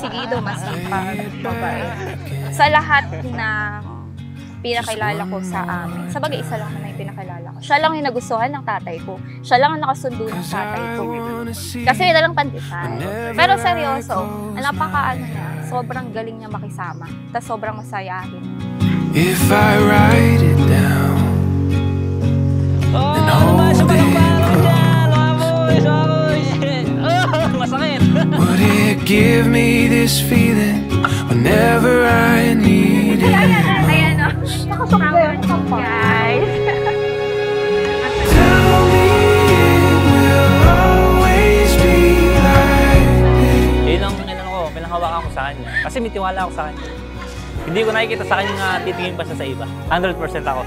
desidido, masipag, mabait. Sa lahat ng pinakilala ko sa amin, sa bagay isa lang na yung pinakilala ko. Siya lang yung nagustuhan ng tatay ko. Siya lang ang nakasundo ng tatay ko. Kasi yun na lang pandesal. Pero seryoso, napakaano niya, sobrang galing niya makisama. Tapos sobrang masayahin. If I write it down and hold it masakit. would it give me this feeling whenever I need it? Ayan o. Guys. Tell me it will always be like this. Yun ang pinanghawakan ko sa kanya. Kasi may tiwala ako sa kanya. Hindi ko nakikita sa kanya na titingin pa siya sa iba. 100% ako.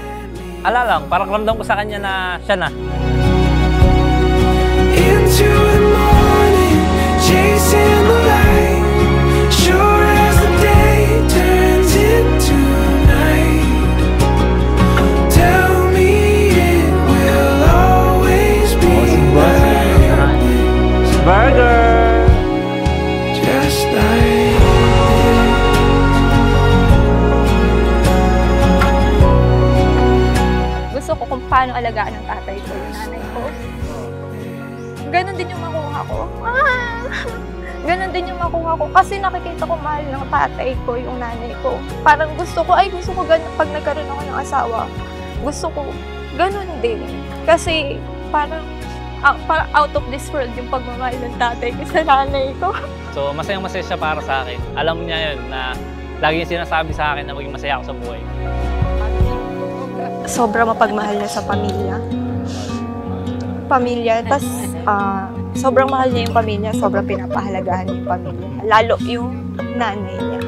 Ala lang, parang ramdam ko sa kanya na siya na. Into the morning, chasing the light, sure as the day turns into night. Tell me it will always be like this. Burger! Just like Gusto ko kung paano alagaan ng tatay ko, yung nanay ko. Ganon din yung makuha ko. Ganon din yung makuha ko. Kasi nakikita ko mahal ng tatay ko, yung nanay ko. Parang gusto ko ganon pag nagkaroon ako ng asawa. Gusto ko ganon din. Kasi parang out of this world yung pagmamahal ng tatay ko sa nanay ko. So, masayang-masaya siya para sa akin. Alam niya yun na lagi niya sinasabi sa akin na maging masaya ako sa buhay. Sobra mapagmahal niya sa pamilya. Tas sobrang mahal niya yung pamilya, sobrang pinapahalagahan niya yung pamilya. Lalo yung nanay niya.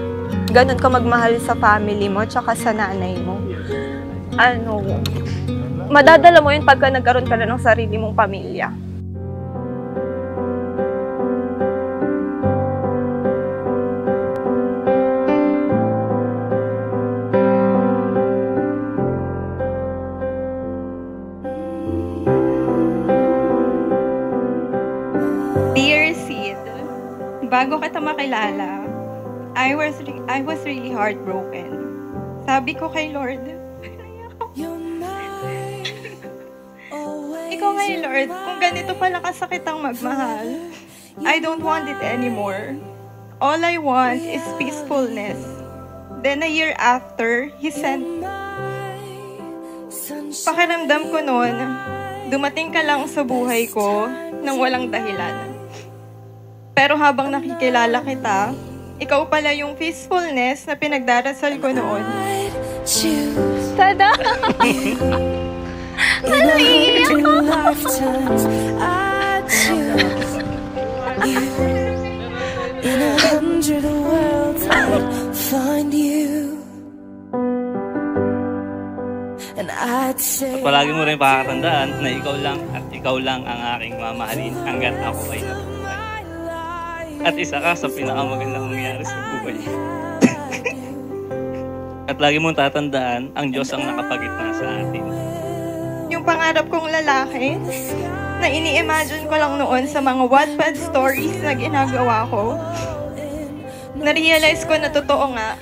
Ganon ka magmahal sa family mo, tsaka sa nanay mo. Madadala mo yun pagka nagkaroon ka na ng sarili mong pamilya. Dear Sid, bago kita makilala, I was really heartbroken. Sabi ko kay Lord, ikaw ngay Lord, kung ganito pala kasakit ang magmahal, I don't want it anymore. All I want is peacefulness. Then a year after, He sent. Pakiramdam ko noon, dumating ka lang sa buhay ko nang walang dahilan. Pero habang nakikilala kita, ikaw pala yung peacefulness na pinagdarasal ko noon. Tada! Naiiyak At palagi mo rin pakakatandaan na ikaw lang ang aking mamahalin hanggat ako ay nabuhay. At isa ka sa pinakamagandang mangyari sa buhay. At lagi mong tatandaan, ang Diyos ang nakapagitna sa atin. yung pangarap kong lalaki na ini-imagine ko lang noon sa mga Wattpad stories na ginagawa ko. Na-realize ko na totoo nga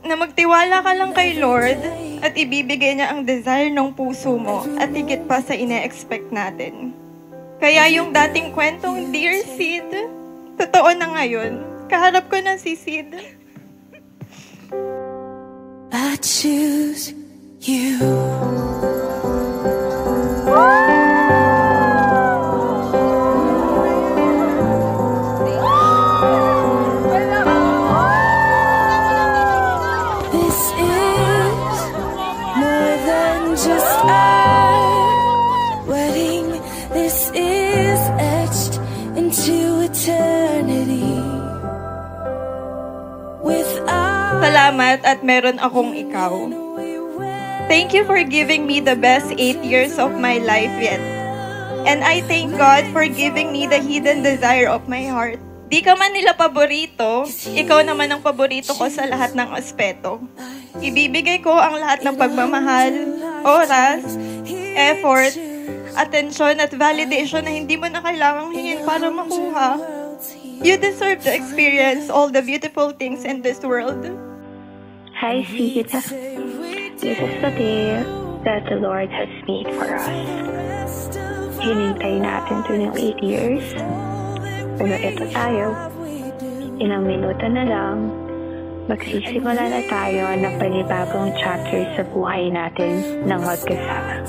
na magtiwala ka lang kay Lord at ibibigay niya ang desire ng puso mo at higit pa sa ine-expect natin. Kaya yung dating kwentong Dear Sid, totoo na ngayon. Kaharap ko na si Sid. I choose you. This is more than just our wedding. This is etched into eternity. Salamat at meron akong ikaw. Thank you for giving me the best 8 years of my life yet. And I thank God for giving me the hidden desire of my heart. Di ka man nila paborito, ikaw naman ang paborito ko sa lahat ng aspeto. Ibibigay ko ang lahat ng pagmamahal, oras, effort, atensyon at validation na hindi mo na kailangang hingin para makuha. You deserve to experience all the beautiful things in this world. Hi, Sita. This is the day that the Lord has made for us. Hinintay natin ito ng 8 years. Pero ito tayo. Ilang minuto na lang, magsisimula na tayo ng panibagong chapter sa buhay natin ng magkasama.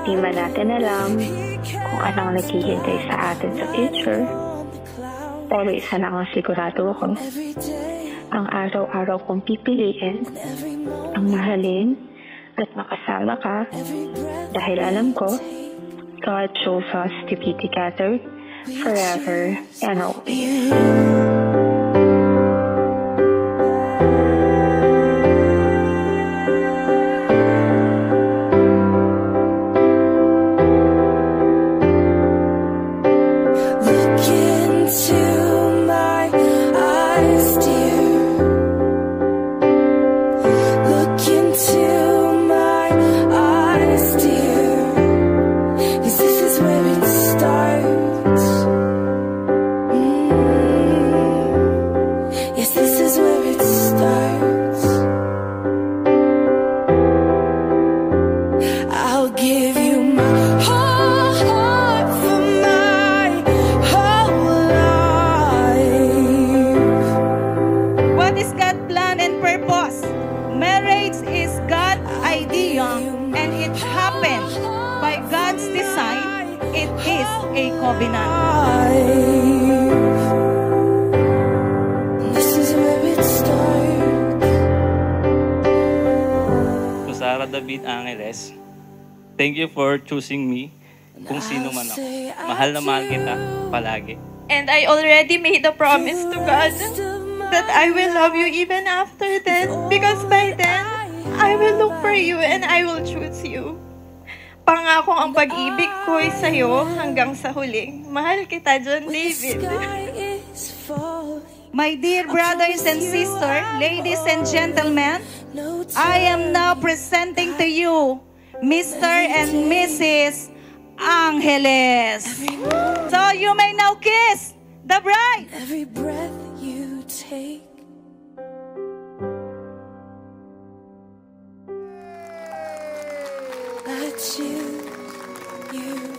Di man natin alam kung anong naghihintay sa atin sa future, pero isa lang ang sigurado ako. Ang araw-araw kong pipiliin, ang mahalin at makasama ka dahil alam ko, God chose us to be together forever and always. It is a covenant. This is where it starts. To Sarah David Angeles, thank you for choosing me kung sino man ako. Mahal na mahal kita palagi. And I already made a promise to God that I will love you even after that, because by then, I will look for you and I will choose you. Pangako ang pag-ibig ko ay sa'yo hanggang sa huling. Mahal kita, John David. My dear brothers and sisters, ladies and gentlemen, I am now presenting to you Mr. and Mrs. Angeles. So you may now kiss the bride. Every breath you take. That you